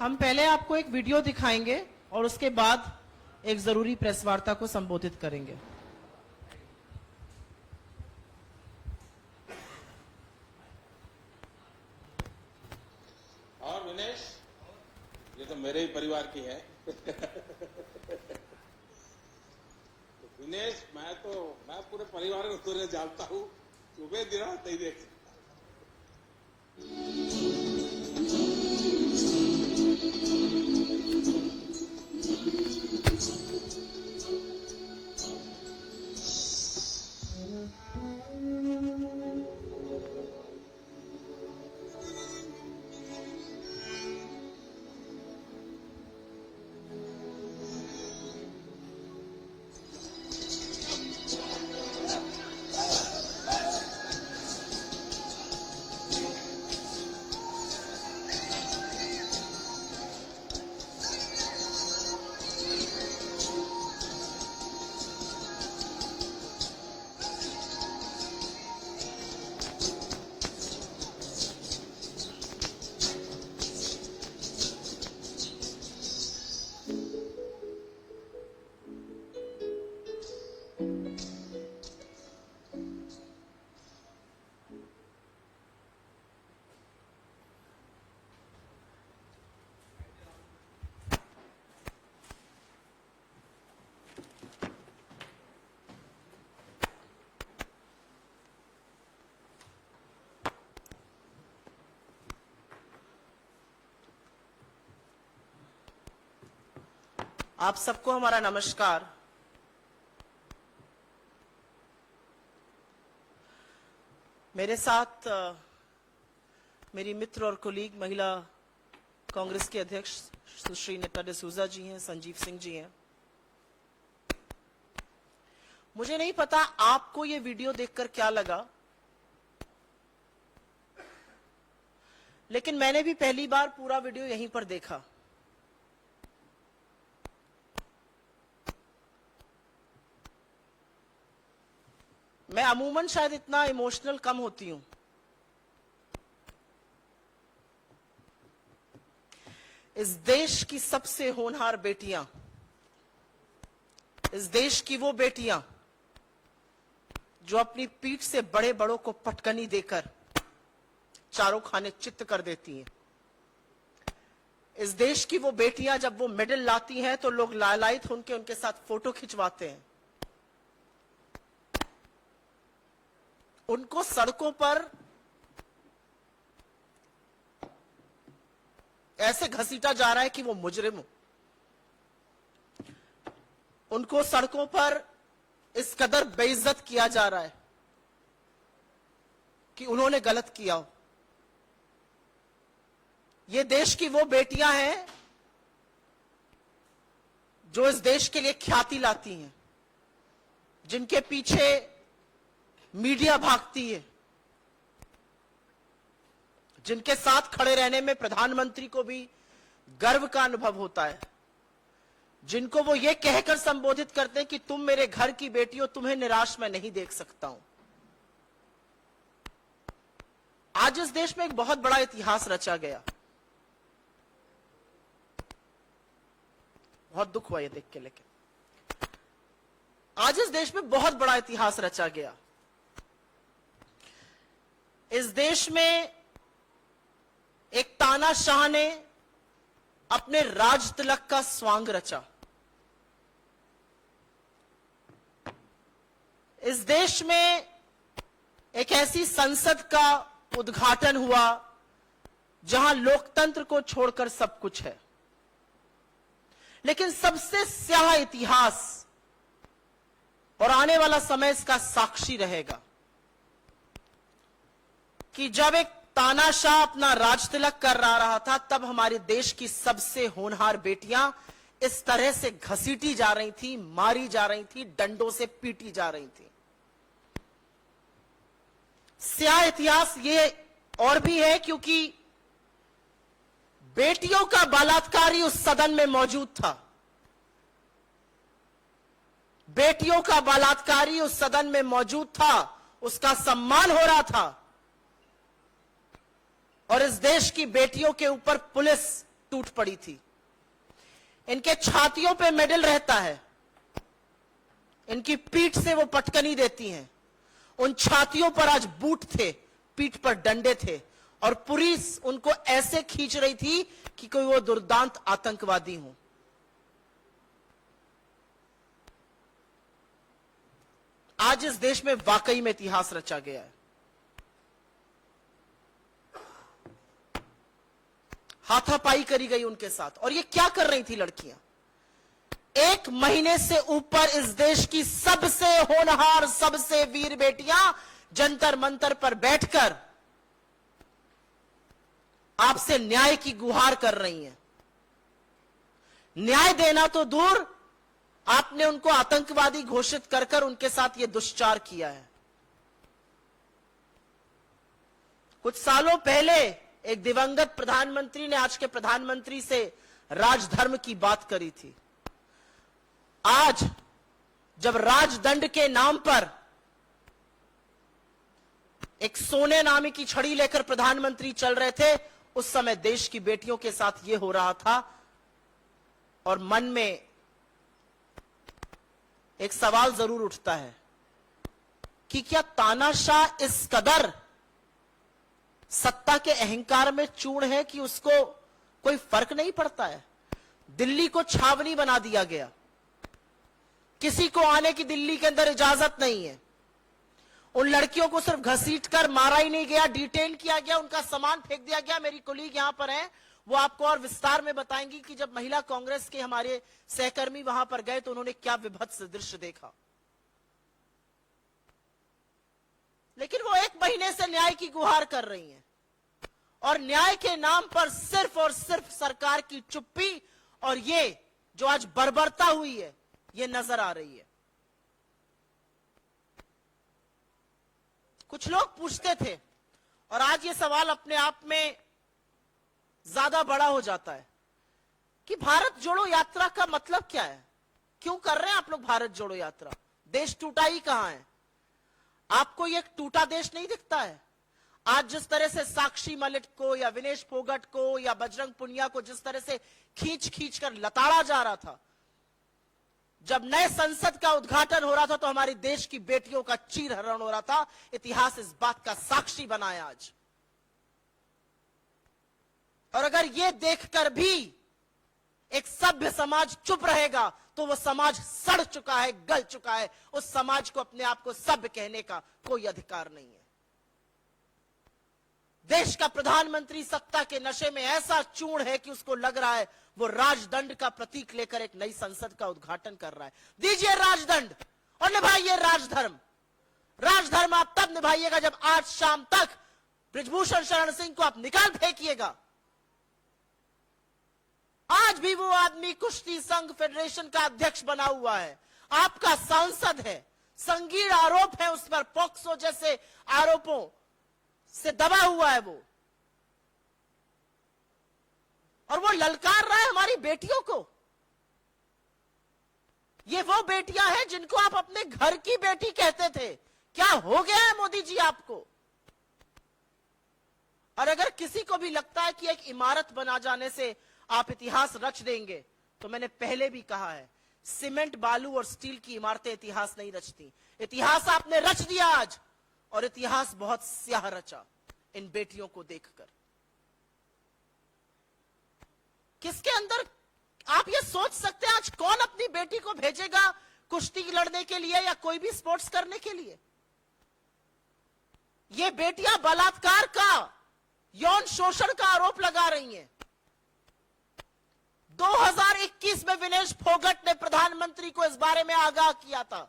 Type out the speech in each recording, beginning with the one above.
हम पहले आपको एक वीडियो दिखाएंगे और उसके बाद एक जरूरी प्रेस वार्ता को संबोधित करेंगे। और विनेश, ये तो मेरे ही परिवार की है। विनेश, मैं पूरे परिवार को तुझे जानता हूँ, सुबह दिन रात नहीं देख सकता। आप सबको हमारा नमस्कार। मेरे साथ मेरी मित्र और कोलीग महिला कांग्रेस के अध्यक्ष सुश्री नीता डिसूजा जी हैं, संजीव सिंह जी हैं। मुझे नहीं पता आपको ये वीडियो देखकर क्या लगा, लेकिन मैंने भी पहली बार पूरा वीडियो यहीं पर देखा। मैं अमूमन शायद इतना इमोशनल कम होती हूं। इस देश की सबसे होनहार बेटियां, इस देश की वो बेटियां जो अपनी पीठ से बड़े बड़ों को पटकनी देकर चारों खाने चित्त कर देती हैं। इस देश की वो बेटियां जब वो मेडल लाती हैं तो लोग लालायित होकर उनके साथ फोटो खिंचवाते हैं। उनको सड़कों पर ऐसे घसीटा जा रहा है कि वो मुजरिम हो। उनको सड़कों पर इस कदर बेइज्जत किया जा रहा है कि उन्होंने गलत किया हो। ये देश की वो बेटियां हैं जो इस देश के लिए ख्याति लाती हैं, जिनके पीछे मीडिया भागती है, जिनके साथ खड़े रहने में प्रधानमंत्री को भी गर्व का अनुभव होता है, जिनको वो ये कहकर संबोधित करते हैं कि तुम मेरे घर की बेटी हो, तुम्हें निराश मैं नहीं देख सकता हूं। आज इस देश में एक बहुत बड़ा इतिहास रचा गया। बहुत दुख हुआ ये देख के, लेकिन आज इस देश में बहुत बड़ा इतिहास रचा गया। इस देश में एक तानाशाह ने अपने राज तिलक का स्वांग रचा। इस देश में एक ऐसी संसद का उद्घाटन हुआ जहां लोकतंत्र को छोड़कर सब कुछ है। लेकिन सबसे स्याह इतिहास और आने वाला समय इसका साक्षी रहेगा कि जब एक तानाशाह अपना राज तिलक कर रहा था, तब हमारे देश की सबसे होनहार बेटियां इस तरह से घसीटी जा रही थी, मारी जा रही थी, डंडों से पीटी जा रही थी। स्याह इतिहास ये और भी है क्योंकि बेटियों का बलात्कारी उस सदन में मौजूद था। बेटियों का बलात्कारी उस सदन में मौजूद था, उसका सम्मान हो रहा था। और इस देश की बेटियों के ऊपर पुलिस टूट पड़ी थी। इनके छातियों पे मेडल रहता है, इनकी पीठ से वो पटकनी देती हैं। उन छातियों पर आज बूट थे, पीठ पर डंडे थे, और पुलिस उनको ऐसे खींच रही थी कि कोई वो दुर्दांत आतंकवादी हो। आज इस देश में वाकई में इतिहास रचा गया है। हाथापाई करी गई उनके साथ। और ये क्या कर रही थी लड़कियां? 1 महीने से ऊपर इस देश की सबसे होनहार, सबसे वीर बेटियां जंतर मंतर पर बैठकर आपसे न्याय की गुहार कर रही हैं। न्याय देना तो दूर, आपने उनको आतंकवादी घोषित कर कर उनके साथ यह दुष्चार किया है। कुछ सालों पहले एक दिवंगत प्रधानमंत्री ने आज के प्रधानमंत्री से राजधर्म की बात करी थी। आज जब राजदंड के नाम पर एक सोने नामी की छड़ी लेकर प्रधानमंत्री चल रहे थे, उस समय देश की बेटियों के साथ यह हो रहा था। और मन में एक सवाल जरूर उठता है कि क्या तानाशाह इस कदर सत्ता के अहंकार में चूर्ण है कि उसको कोई फर्क नहीं पड़ता है? दिल्ली को छावनी बना दिया गया, किसी को आने की दिल्ली के अंदर इजाजत नहीं है। उन लड़कियों को सिर्फ घसीटकर मारा ही नहीं गया, डिटेन किया गया, उनका सामान फेंक दिया गया। मेरी कोलीग यहां पर हैं, वो आपको और विस्तार में बताएंगी कि जब महिला कांग्रेस के हमारे सहकर्मी वहां पर गए तो उन्होंने क्या विभत्स दृश्य देखा। लेकिन वो 1 महीने से न्याय की गुहार कर रही हैं, और न्याय के नाम पर सिर्फ और सिर्फ सरकार की चुप्पी और ये जो आज बर्बरता हुई है, ये नजर आ रही है। कुछ लोग पूछते थे, और आज ये सवाल अपने आप में ज्यादा बड़ा हो जाता है, कि भारत जोड़ो यात्रा का मतलब क्या है? क्यों कर रहे हैं आप लोग भारत जोड़ो यात्रा? देश टूटा ही कहां है? आपको ये टूटा देश नहीं दिखता है? आज जिस तरह से साक्षी मलिक को या विनेश फोगट को या बजरंग पुनिया को जिस तरह से खींच खींच कर लताड़ा जा रहा था, जब नए संसद का उद्घाटन हो रहा था तो हमारे देश की बेटियों का चीरहरण हो रहा था। इतिहास इस बात का साक्षी बना है आज। और अगर यह देखकर भी एक सभ्य समाज चुप रहेगा तो वह समाज सड़ चुका है, गल चुका है। उस समाज को अपने आप को सभ्य कहने का कोई अधिकार नहीं है। देश का प्रधानमंत्री सत्ता के नशे में ऐसा चूर्ण है कि उसको लग रहा है वो राजदंड का प्रतीक लेकर एक नई संसद का उद्घाटन कर रहा है। दीजिए राजदंड और निभाइए राजधर्म। राजधर्म आप तब निभाइएगा जब आज शाम तक बृजभूषण शरण सिंह को आप निकाल फेंकिएगा। आज भी वो आदमी कुश्ती संघ फेडरेशन का अध्यक्ष बना हुआ है, आपका सांसद है, संगीन आरोप है उस पर, पॉक्सो जैसे आरोपों से दबा हुआ है वो, और वो ललकार रहा है हमारी बेटियों को। ये वो बेटियां हैं जिनको आप अपने घर की बेटी कहते थे। क्या हो गया है मोदी जी आपको? और अगर किसी को भी लगता है कि एक इमारत बना जाने से आप इतिहास रच देंगे, तो मैंने पहले भी कहा है, सीमेंट, बालू और स्टील की इमारतें इतिहास नहीं रचती। इतिहास आपने रच दिया आज, और इतिहास बहुत स्याह रचा इन बेटियों को देखकर। किसके अंदर आप ये सोच सकते हैं आज कौन अपनी बेटी को भेजेगा कुश्ती लड़ने के लिए या कोई भी स्पोर्ट्स करने के लिए? ये बेटियां बलात्कार का, यौन शोषण का आरोप लगा रही हैं। 2021 में विनेश फोगट ने प्रधानमंत्री को इस बारे में आगाह किया था।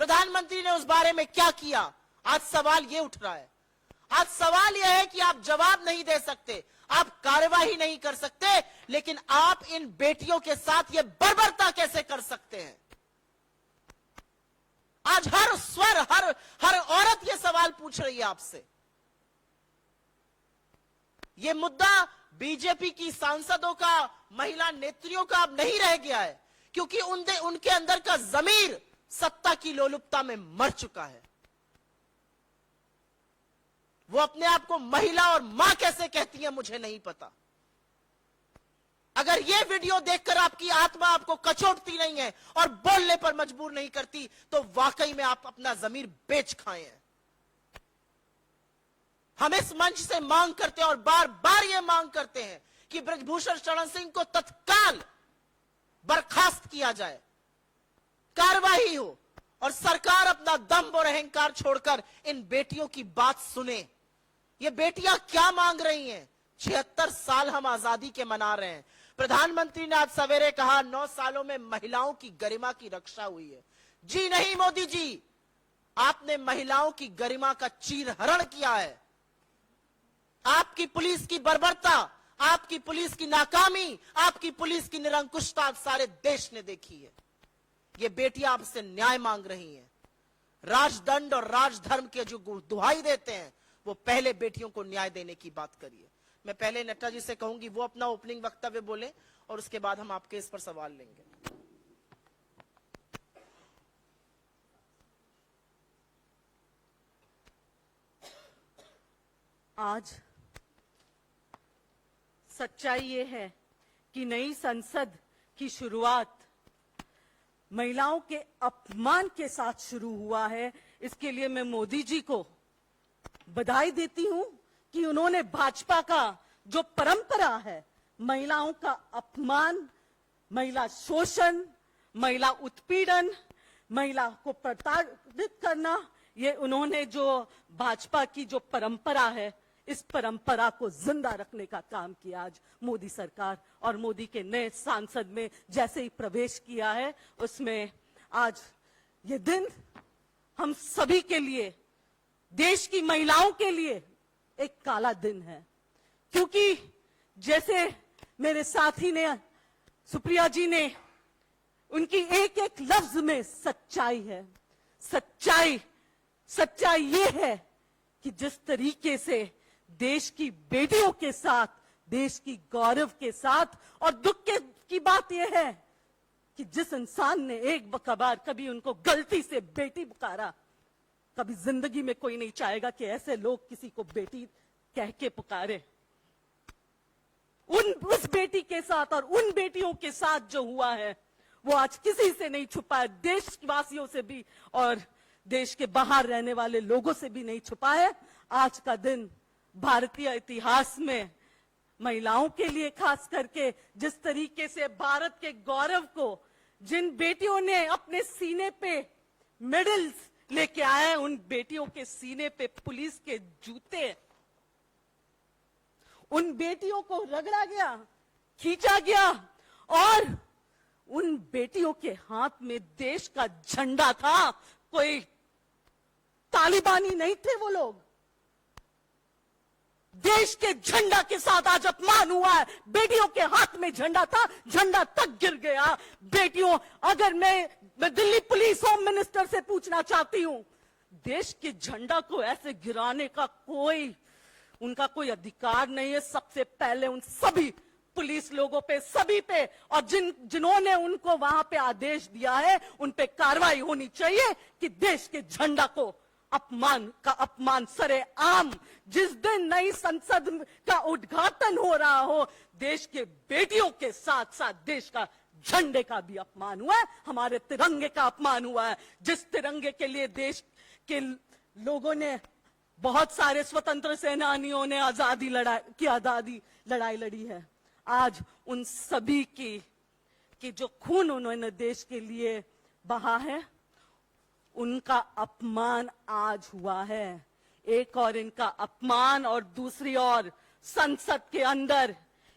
प्रधानमंत्री ने उस बारे में क्या किया? आज सवाल यह उठ रहा है। आज सवाल यह है कि आप जवाब नहीं दे सकते, आप कार्रवाई नहीं कर सकते, लेकिन आप इन बेटियों के साथ यह बर्बरता कैसे कर सकते हैं? आज हर स्वर, हर औरत यह सवाल पूछ रही है आपसे। यह मुद्दा बीजेपी की सांसदों का, महिला नेत्रियों का अब नहीं रह गया है, क्योंकि उनके अंदर का जमीर सत्ता की लोलुपता में मर चुका है। वो अपने आप को महिला और मां कैसे कहती है मुझे नहीं पता। अगर ये वीडियो देखकर आपकी आत्मा आपको कचोटती नहीं है और बोलने पर मजबूर नहीं करती, तो वाकई में आप अपना जमीर बेच खाए हैं। हम इस मंच से मांग करते हैं और बार बार ये मांग करते हैं कि ब्रजभूषण शरण सिंह को तत्काल बर्खास्त किया जाए, कार्रवाई हो और सरकार अपना दम और अहंकार छोड़कर इन बेटियों की बात सुने। ये बेटियां क्या मांग रही हैं? 76 साल हम आजादी के मना रहे हैं। प्रधानमंत्री ने आज सवेरे कहा 9 सालों में महिलाओं की गरिमा की रक्षा हुई है। जी नहीं मोदी जी, आपने महिलाओं की गरिमा का चीरहरण किया है। आपकी पुलिस की बर्बरता, आपकी पुलिस की नाकामी, आपकी पुलिस की निरंकुशता आप सारे देश ने देखी है। ये बेटियां आपसे न्याय मांग रही हैं। राजदंड और राजधर्म के जो दुहाई देते हैं, वो पहले बेटियों को न्याय देने की बात करिए। मैं पहले नड्डा जी से कहूंगी वो अपना ओपनिंग वक्तव्य बोले और उसके बाद हम आपके इस पर सवाल लेंगे। आज सच्चाई ये है कि नई संसद की शुरुआत महिलाओं के अपमान के साथ शुरू हुआ है। इसके लिए मैं मोदी जी को बधाई देती हूं कि उन्होंने भाजपा का जो परंपरा है, महिलाओं का अपमान, महिला शोषण, महिला उत्पीड़न, महिला को प्रताड़ित करना, ये उन्होंने जो भाजपा की जो परंपरा है, इस परंपरा को जिंदा रखने का काम किया आज मोदी सरकार। और मोदी के नए सांसद में जैसे ही प्रवेश किया है, उसमें आज ये दिन हम सभी के लिए, देश की महिलाओं के लिए एक काला दिन है। क्योंकि जैसे मेरे साथी ने, सुप्रिया जी ने, उनकी एक एक लफ्ज में सच्चाई है। सच्चाई ये है कि जिस तरीके से देश की बेटियों के साथ, देश की गौरव के साथ, और दुख की बात यह है कि जिस इंसान ने एक बार कभी उनको गलती से बेटी पुकारा, कभी जिंदगी में कोई नहीं चाहेगा कि ऐसे लोग किसी को बेटी कह के पुकारे। उस बेटी के साथ और उन बेटियों के साथ जो हुआ है, वो आज किसी से नहीं छुपा है, देशवासियों से भी और देश के बाहर रहने वाले लोगों से भी नहीं छुपा है। आज का दिन भारतीय इतिहास में महिलाओं के लिए खास करके, जिस तरीके से भारत के गौरव को जिन बेटियों ने अपने सीने पे मेडल्स लेके आए, उन बेटियों के सीने पे पुलिस के जूते, उन बेटियों को रगड़ा गया, खींचा गया, और उन बेटियों के हाथ में देश का झंडा था। कोई तालिबानी नहीं थे वो लोग। देश के झंडा के साथ आज अपमान हुआ है। बेटियों के हाथ में झंडा था, झंडा तक गिर गया। बेटियों, अगर मैं दिल्ली पुलिस होम मिनिस्टर से पूछना चाहती हूं, देश के झंडा को ऐसे गिराने का उनका कोई अधिकार नहीं है। सबसे पहले उन सभी पुलिस लोगों पे, सभी पे, और जिन्होंने उनको वहां पे आदेश दिया है, उन पे कार्रवाई होनी चाहिए कि देश के झंडा को अपमान सरे आम, जिस दिन नई संसद का उद्घाटन हो रहा हो, देश के बेटियों के साथ साथ देश का झंडे का भी अपमान हुआ है, हमारे तिरंगे का अपमान हुआ है। जिस तिरंगे के लिए देश के लोगों ने, बहुत सारे स्वतंत्र सेनानियों ने आजादी लड़ाई लड़ी है, आज उन सभी की जो खून उन्होंने देश के लिए बहा है, उनका अपमान आज हुआ है। एक और इनका अपमान, और दूसरी ओर संसद के अंदर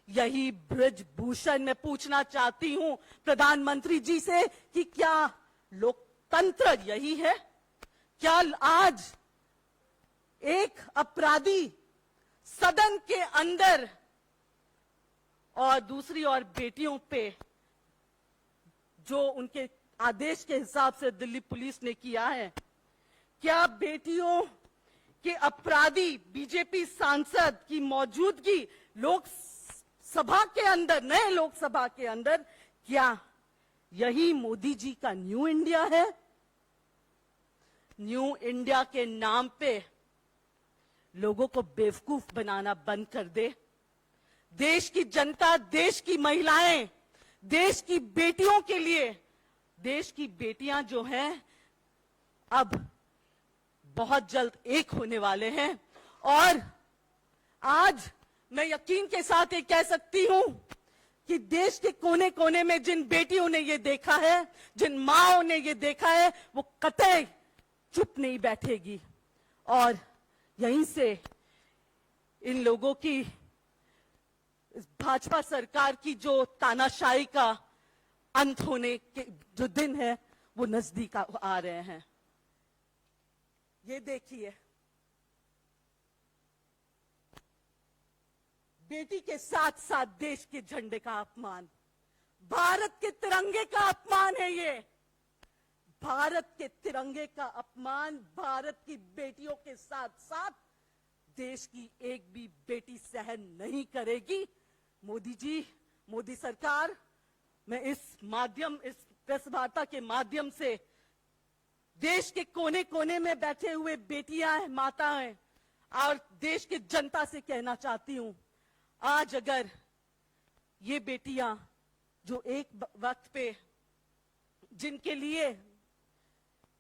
यही ब्रजभूषण। मैं पूछना चाहती हूं प्रधानमंत्री जी से कि क्या लोकतंत्र यही है? क्या आज एक अपराधी सदन के अंदर और दूसरी ओर बेटियों पे जो उनके आदेश के हिसाब से दिल्ली पुलिस ने किया है, क्या बेटियों के अपराधी बीजेपी सांसद की मौजूदगी लोकसभा के अंदर, नए लोकसभा के अंदर, क्या यही मोदी जी का न्यू इंडिया है? न्यू इंडिया के नाम पे लोगों को बेवकूफ बनाना बंद कर दे। देश की जनता, देश की महिलाएं, देश की बेटियों के लिए, देश की बेटियां जो हैं अब बहुत जल्द एक होने वाले हैं। और आज मैं यकीन के साथ ये कह सकती हूं कि देश के कोने कोने में जिन बेटियों ने ये देखा है, जिन माओं ने ये देखा है, वो कतई चुप नहीं बैठेगी। और यहीं से इन लोगों की, इस भाजपा सरकार की जो तानाशाही का अंत होने के जो दिन है वो नजदीक आ रहे हैं। ये देखिए, बेटी के साथ साथ देश के झंडे का अपमान, भारत के तिरंगे का अपमान है ये। भारत के तिरंगे का अपमान भारत की बेटियों के साथ साथ देश की एक भी बेटी सहन नहीं करेगी। मोदी जी, मोदी सरकार, मैं इस प्रेस वार्ता के माध्यम से देश के कोने कोने में बैठे हुए बेटियां, माताएं और देश की जनता से कहना चाहती हूं, आज अगर ये बेटियां जो एक वक्त पे, जिनके लिए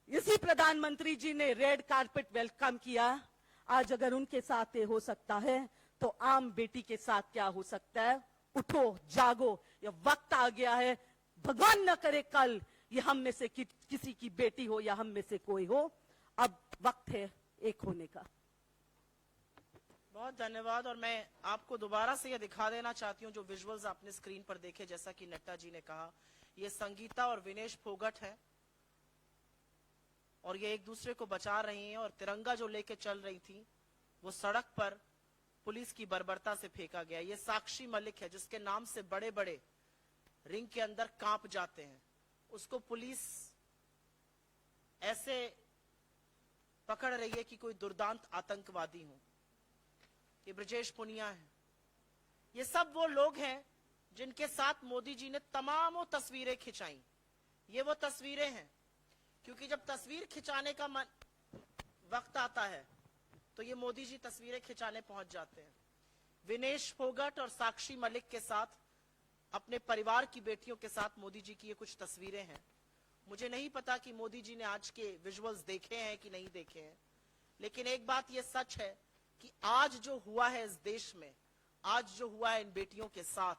इसी प्रधानमंत्री जी ने रेड कारपेट वेलकम किया, आज अगर उनके साथ ये हो सकता है तो आम बेटी के साथ क्या हो सकता है। उठो, जागो, ये वक्त आ गया है। भगवान न करे कल ये हम में से किसी की बेटी हो या हम में से कोई हो, अब वक्त है एक होने का। बहुत धन्यवाद। और मैं आपको दोबारा से यह दिखा देना चाहती हूं, जो विजुअल्स आपने स्क्रीन पर देखे, जैसा कि नड्डा जी ने कहा, ये संगीता और विनेश फोगट है और ये एक दूसरे को बचा रही हैं। और तिरंगा जो लेके चल रही थी वो सड़क पर पुलिस की बर्बरता से फेंका गया। ये साक्षी मलिक है, जिसके नाम से बड़े बड़े रिंग के अंदर कांप जाते हैं। उसको पुलिस ऐसे पकड़ रही है कि कोई दुर्दांत आतंकवादी हो। ये ब्रजेश पुनिया है। ये सब वो लोग हैं जिनके साथ मोदी जी ने तमामों तस्वीरें खिंचाई। ये वो तस्वीरें हैं, क्योंकि जब तस्वीर खिंचाने का वक्त आता है तो ये मोदी जी तस्वीरें खिंचाने पहुंच जाते हैं। विनेश फोगट और साक्षी मलिक के साथ, अपने परिवार की बेटियों के साथ मोदी जी की ये कुछ तस्वीरें हैं। मुझे नहीं पता कि मोदी जी ने आज के विजुअल्स देखे हैं कि नहीं देखे हैं, लेकिन एक बात ये सच है कि आज जो हुआ है इस देश में, आज जो हुआ है इन बेटियों के साथ,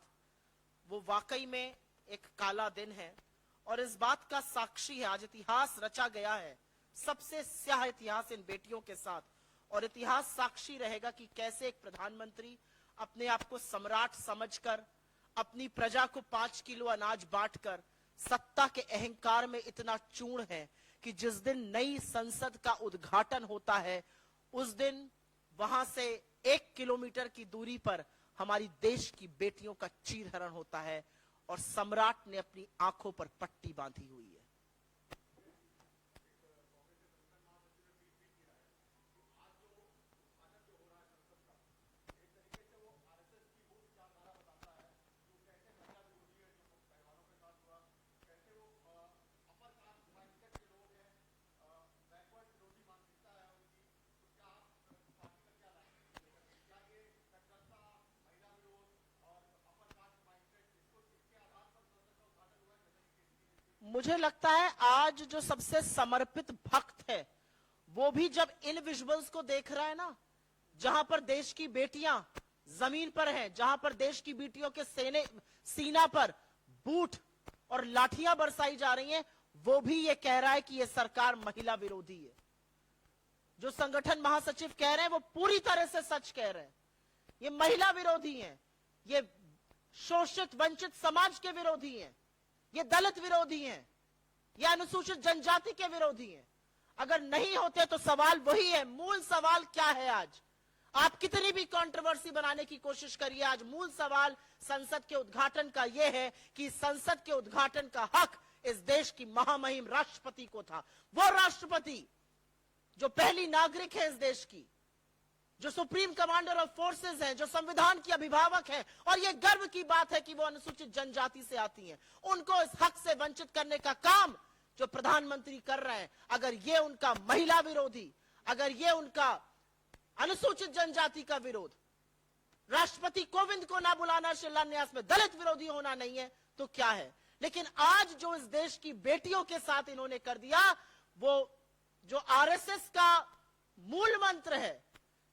वो वाकई में एक काला दिन है। और इस बात का साक्षी है, आज इतिहास रचा गया है, सबसे स्याह इतिहास इन बेटियों के साथ। और इतिहास साक्षी रहेगा कि कैसे एक प्रधानमंत्री अपने आप को सम्राट समझकर, अपनी प्रजा को 5 किलो अनाज बांटकर सत्ता के अहंकार में इतना चूर्ण है कि जिस दिन नई संसद का उद्घाटन होता है, उस दिन वहां से 1 किलोमीटर की दूरी पर हमारी देश की बेटियों का चीरहरण होता है और सम्राट ने अपनी आंखों पर पट्टी बांधी हुई है। मुझे लगता है आज जो सबसे समर्पित भक्त है वो भी जब इन विजुअल्स को देख रहा है ना, जहां पर देश की बेटियां जमीन पर हैं, जहां पर देश की बेटियों के सीना पर बूट और लाठियां बरसाई जा रही हैं, वो भी ये कह रहा है कि ये सरकार महिला विरोधी है। जो संगठन महासचिव कह रहे हैं वो पूरी तरह से सच कह रहे हैं। ये महिला विरोधी हैं, ये शोषित वंचित समाज के विरोधी हैं, ये दलित विरोधी हैं, ये अनुसूचित जनजाति के विरोधी हैं। अगर नहीं होते तो सवाल वही है, मूल सवाल क्या है आज? आप कितनी भी कंट्रोवर्सी बनाने की कोशिश करिए, आज मूल सवाल संसद के उद्घाटन का यह है कि संसद के उद्घाटन का हक इस देश की महामहिम राष्ट्रपति को था। वो राष्ट्रपति जो पहली नागरिक है इस देश की, जो सुप्रीम कमांडर ऑफ फोर्सेस हैं, जो संविधान की अभिभावक हैं, और यह गर्व की बात है कि वो अनुसूचित जनजाति से आती हैं, उनको इस हक से वंचित करने का काम जो प्रधानमंत्री कर रहे हैं, अगर ये उनका महिला विरोधी, अगर ये उनका अनुसूचित जनजाति का विरोध, राष्ट्रपति कोविंद को ना बुलाना शिलान्यास में दलित विरोधी होना नहीं है तो क्या है? लेकिन आज जो इस देश की बेटियों के साथ इन्होंने कर दिया, वो जो आरएसएस का मूल मंत्र है,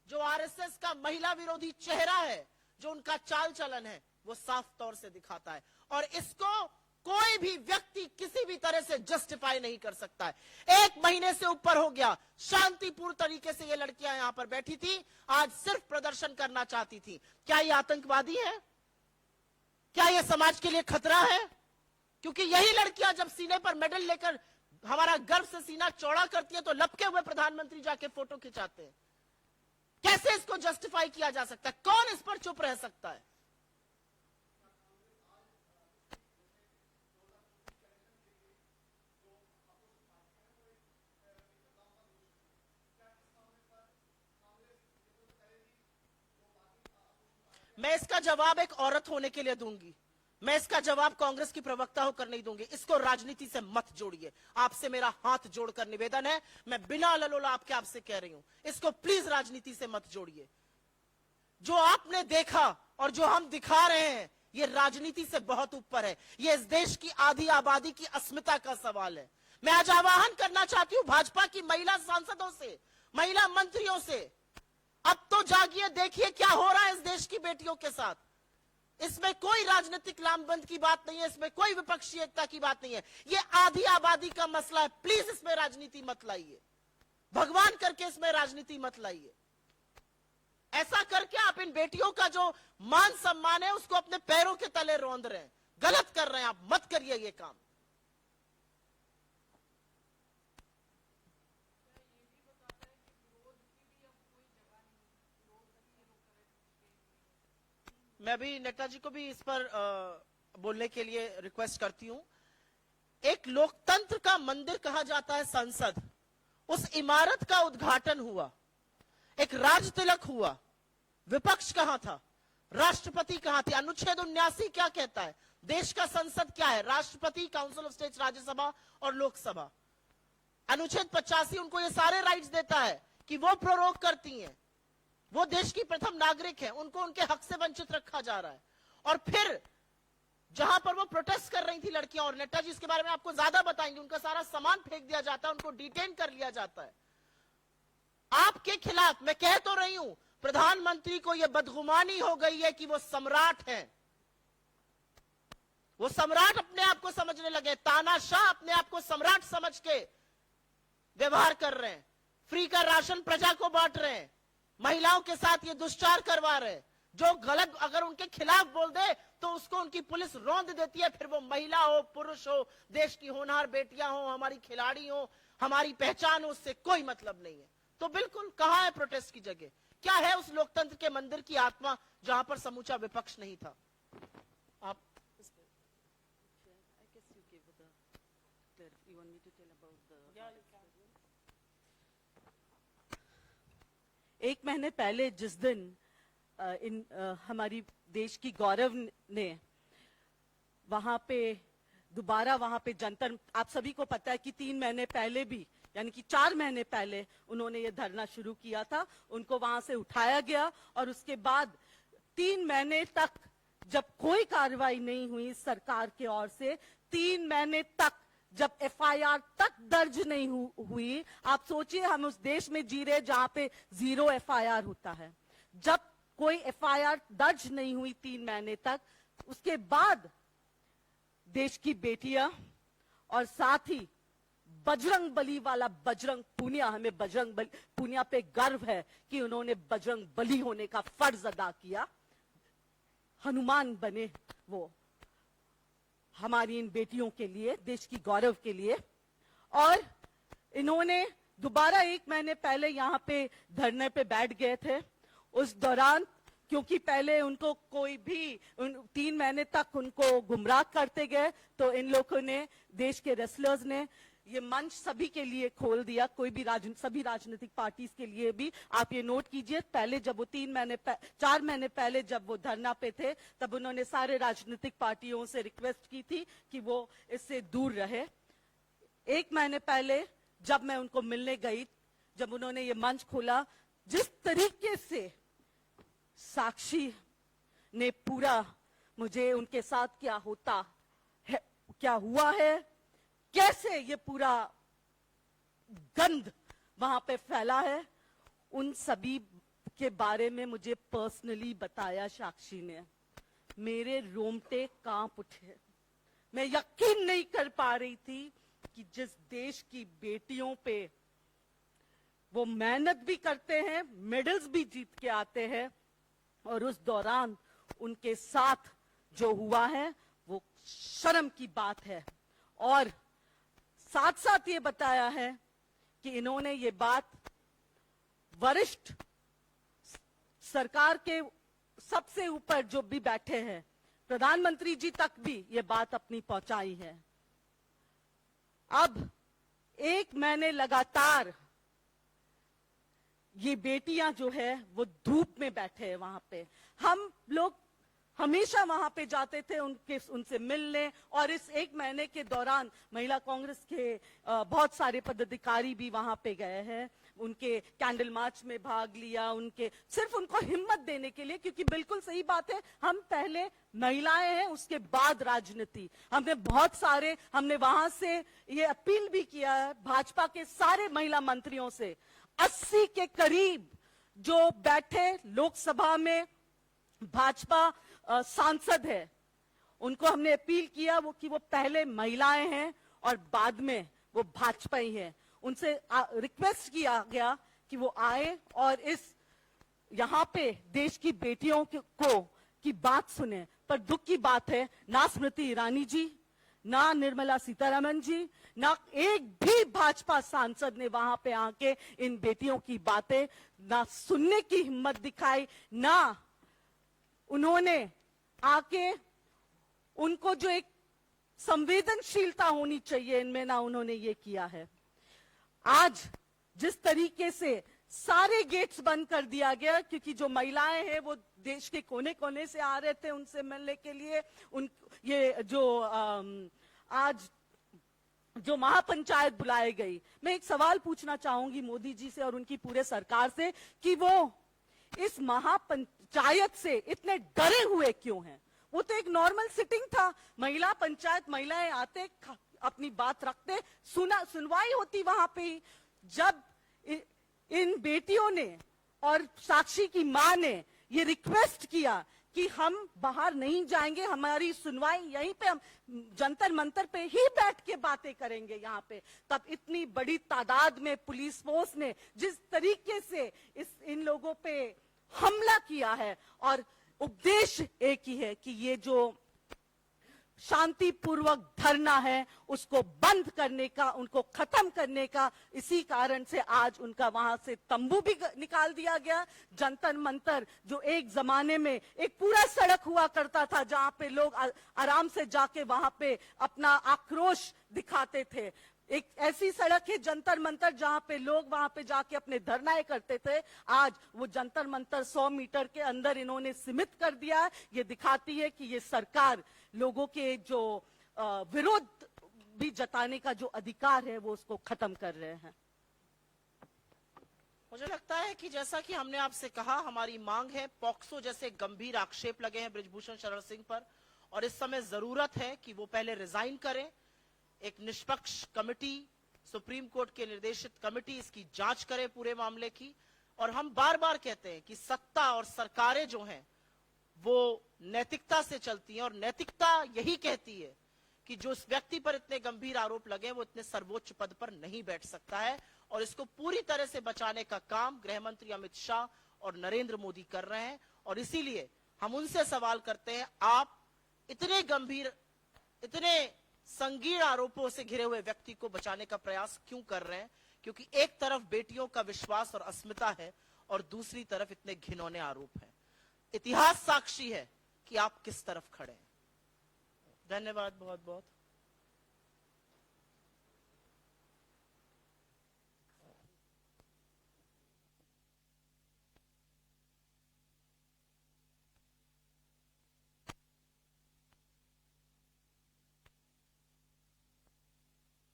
जो आरएसएस का महिला विरोधी चेहरा है, जो उनका चाल चलन है, वो साफ तौर से दिखाता है। और इसको कोई भी व्यक्ति किसी भी तरह से जस्टिफाई नहीं कर सकता है। 1 महीने से ऊपर हो गया, शांतिपूर्ण तरीके से ये लड़कियां यहां पर बैठी थी, आज सिर्फ प्रदर्शन करना चाहती थी। क्या ये आतंकवादी है? क्या ये समाज के लिए खतरा है? क्योंकि यही लड़कियां जब सीने पर मेडल लेकर हमारा गर्व से सीना चौड़ा करती है तो लपके हुए प्रधानमंत्री जाके फोटो खिंचाते हैं। कैसे इसको जस्टिफाई किया जा सकता है? कौन इस पर चुप रह सकता है? मैं इसका जवाब एक औरत होने के लिए दूंगी। मैं इसका जवाब कांग्रेस की प्रवक्ता होकर नहीं दूंगी। इसको राजनीति से मत जोड़िए। आपसे मेरा हाथ जोड़कर निवेदन है, मैं बिना ललोला आपके आपसे कह रही हूं, इसको प्लीज राजनीति से मत जोड़िए। जो आपने देखा और जो हम दिखा रहे हैं, ये राजनीति से बहुत ऊपर है। ये इस देश की आधी आबादी की अस्मिता का सवाल है। मैं आज आह्वान करना चाहती हूं भाजपा की महिला सांसदों से, महिला मंत्रियों से, अब तो जागिए, देखिए क्या हो रहा है इस देश की बेटियों के साथ। इसमें कोई राजनीतिक लामबंद की बात नहीं है, इसमें कोई विपक्षी एकता की बात नहीं है। ये आधी आबादी का मसला है। प्लीज इसमें राजनीति मत लाइए, भगवान करके इसमें राजनीति मत लाइए। ऐसा करके आप इन बेटियों का जो मान सम्मान है उसको अपने पैरों के तले रौंद रहे हैं। गलत कर रहे हैं आप, मत करिए ये काम। मैं भी नेताजी को भी इस पर बोलने के लिए रिक्वेस्ट करती हूं। एक लोकतंत्र का मंदिर कहा जाता है संसद, उस इमारत का उद्घाटन हुआ, एक राज तिलक हुआ, विपक्ष कहां था? राष्ट्रपति कहां थे? अनुच्छेद 79 क्या कहता है? देश का संसद क्या है? राष्ट्रपति, काउंसिल ऑफ स्टेट्स, राज्यसभा और लोकसभा। अनुच्छेद 85 उनको ये सारे राइट्स देता है कि वो प्रोरोग करती हैं, वो देश की प्रथम नागरिक है, उनको उनके हक से वंचित रखा जा रहा है। और फिर जहां पर वो प्रोटेस्ट कर रही थी लड़कियां, और नेताजी इसके बारे में आपको ज्यादा बताएंगे, उनका सारा सामान फेंक दिया जाता है, उनको डिटेन कर लिया जाता है। आपके खिलाफ मैं कह तो रही हूं, प्रधानमंत्री को यह बदगुमानी हो गई है कि वो सम्राट हैं। वो सम्राट अपने आप को समझने लगे, तानाशाह अपने आप को सम्राट समझ के व्यवहार कर रहे हैं। फ्री का राशन प्रजा को बांट रहे हैं, महिलाओं के साथ ये दुष्चार करवा रहे हैं। जो गलत अगर उनके खिलाफ बोल दे तो उसको उनकी पुलिस रौंद देती है, फिर वो महिला हो, पुरुष हो, देश की होनहार बेटियां हो, हमारी खिलाड़ी हो, हमारी पहचान हो, उससे कोई मतलब नहीं है। तो बिल्कुल कहां है प्रोटेस्ट की जगह? क्या है उस लोकतंत्र के मंदिर की आत्मा जहां पर समूचा विपक्ष नहीं था? आप एक महीने पहले जिस दिन हमारी देश की गौरव ने वहां पे दोबारा वहां पे जंतर, आप सभी को पता है कि 3 महीने पहले भी, यानी कि 4 महीने पहले उन्होंने ये धरना शुरू किया था, उनको वहां से उठाया गया और उसके बाद 3 महीने तक जब कोई कार्रवाई नहीं हुई सरकार के ओर से, 3 महीने तक जब एफआईआर तक दर्ज नहीं हुई। आप सोचिए, हम उस देश में जी रहे जहां पे 0 एफआईआर होता है। जब कोई एफआईआर दर्ज नहीं हुई 3 महीने तक, उसके बाद देश की बेटियां और साथ ही बजरंग बली वाला बजरंग पूनिया, हमें बजरंग बली पूनिया पे गर्व है कि उन्होंने बजरंग बली होने का फर्ज अदा किया, हनुमान बने वो हमारी इन बेटियों के लिए, देश की गौरव के लिए। और इन्होंने दोबारा 1 महीने पहले यहाँ पे धरने पे बैठ गए थे। उस दौरान क्योंकि पहले उनको कोई भी 3 महीने तक उनको गुमराह करते गए, तो इन लोगों ने, देश के रेसलर्स ने ये मंच सभी के लिए खोल दिया, कोई भी सभी राजनीतिक पार्टीज के लिए भी। आप ये नोट कीजिए, पहले जब वो 4 महीने पहले जब वो धरना पे थे, तब उन्होंने सारे राजनीतिक पार्टियों से रिक्वेस्ट की थी कि वो इससे दूर रहे। 1 महीने पहले जब मैं उनको मिलने गई, जब उन्होंने ये मंच खोला, जिस तरीके से साक्षी ने पूरा मुझे उनके साथ क्या होता है, क्या हुआ है, कैसे ये पूरा गंद वहां पे फैला है, उन सभी के बारे में मुझे पर्सनली बताया साक्षी ने। मेरे रोंगटे कांप उठे। मैं यकीन नहीं कर पा रही थी कि जिस देश की बेटियों पे वो मेहनत भी करते हैं, मेडल्स भी जीत के आते हैं, और उस दौरान उनके साथ जो हुआ है वो शर्म की बात है। और साथ साथ ये बताया है कि इन्होंने ये बात वरिष्ठ सरकार के सबसे ऊपर जो भी बैठे हैं, प्रधानमंत्री जी तक भी ये बात अपनी पहुंचाई है। अब एक महीने लगातार ये बेटियां जो है वो धूप में बैठे हैं वहां पे। हम लोग हमेशा वहां पे जाते थे उनसे मिलने, और इस एक महीने के दौरान महिला कांग्रेस के बहुत सारे पदाधिकारी भी वहां पे गए हैं, उनके कैंडल मार्च में भाग लिया, सिर्फ उनको हिम्मत देने के लिए, क्योंकि बिल्कुल सही बात है, हम पहले महिलाएं हैं, उसके बाद राजनीति। हमने वहां से ये अपील भी किया है भाजपा के सारे महिला मंत्रियों से, 80 के करीब जो बैठे लोकसभा में भाजपा सांसद है, उनको हमने अपील किया कि वो पहले महिलाएं हैं और बाद में वो भाजपा ही है। उनसे रिक्वेस्ट किया गया कि वो आए और इस यहाँ पे देश की बेटियों की बात सुने। पर दुख की बात है, ना स्मृति ईरानी जी, ना निर्मला सीतारमण जी, ना एक भी भाजपा सांसद ने वहां पे आके इन बेटियों की बातें ना सुनने की हिम्मत दिखाई, ना उन्होंने आके उनको जो एक संवेदनशीलता होनी चाहिए इनमें, ना उन्होंने ये किया है। आज जिस तरीके से सारे गेट्स बंद कर दिया गया, क्योंकि जो महिलाएं हैं वो देश के कोने कोने से आ रहे थे उनसे मिलने के लिए, ये जो आज जो महापंचायत बुलाई गई, मैं एक सवाल पूछना चाहूंगी मोदी जी से और उनकी पूरे सरकार से कि वो इस महापंचायत से इतने डरे हुए क्यों हैं? वो तो एक नॉर्मल सिटिंग था, महिला पंचायत, महिलाएं आते, अपनी बात रखते, सुनवाई होती वहां पे ही। जब इन बेटियों ने और साक्षी की मां ने ये रिक्वेस्ट किया कि हम बाहर नहीं जाएंगे, हमारी सुनवाई यहीं पे, हम जंतर मंतर पे ही बैठ के बातें करेंगे यहाँ पे, तब इतनी बड़ी तादाद में पुलिस फोर्स ने जिस तरीके से इन लोगों पे हमला किया है, और उद्देश्य एक ही है कि ये जो शांतिपूर्वक धरना है उसको बंद करने का, उनको खत्म करने का। इसी कारण से आज उनका वहां से तंबू भी निकाल दिया गया। जंतर मंतर जो एक जमाने में एक पूरा सड़क हुआ करता था जहां पे लोग आराम से जाके वहां पे अपना आक्रोश दिखाते थे, एक ऐसी सड़क है जंतर मंतर जहां पे लोग वहां पे जाके अपने धरनाएं करते थे, आज वो जंतर मंतर 100 मीटर के अंदर इन्होंने सीमित कर दिया। ये दिखाती है कि ये सरकार लोगों के जो विरोध भी जताने का जो अधिकार है वो उसको खत्म कर रहे हैं। मुझे लगता है कि जैसा कि हमने आपसे कहा, हमारी मांग है, पॉक्सो जैसे गंभीर आक्षेप लगे हैं बृजभूषण शरण सिंह पर, और इस समय जरूरत है कि वो पहले रिजाइन करें, एक निष्पक्ष कमेटी, सुप्रीम कोर्ट के निर्देशित कमेटी इसकी जांच करे पूरे मामले की। और हम बार बार कहते हैं कि सत्ता और सरकारें जो हैं वो नैतिकता से चलती हैं, और नैतिकता यही कहती है कि जो इस व्यक्ति पर इतने गंभीर आरोप लगे वो इतने सर्वोच्च पद पर नहीं बैठ सकता है, और इसको पूरी तरह से बचाने का काम गृह मंत्री अमित शाह और नरेंद्र मोदी कर रहे हैं। और इसीलिए हम उनसे सवाल करते हैं, आप इतने गंभीर, इतने संगीन आरोपों से घिरे हुए व्यक्ति को बचाने का प्रयास क्यों कर रहे हैं? क्योंकि एक तरफ बेटियों का विश्वास और अस्मिता है और दूसरी तरफ इतने घिनौने आरोप हैं। इतिहास साक्षी है कि आप किस तरफ खड़े हैं। धन्यवाद बहुत बहुत।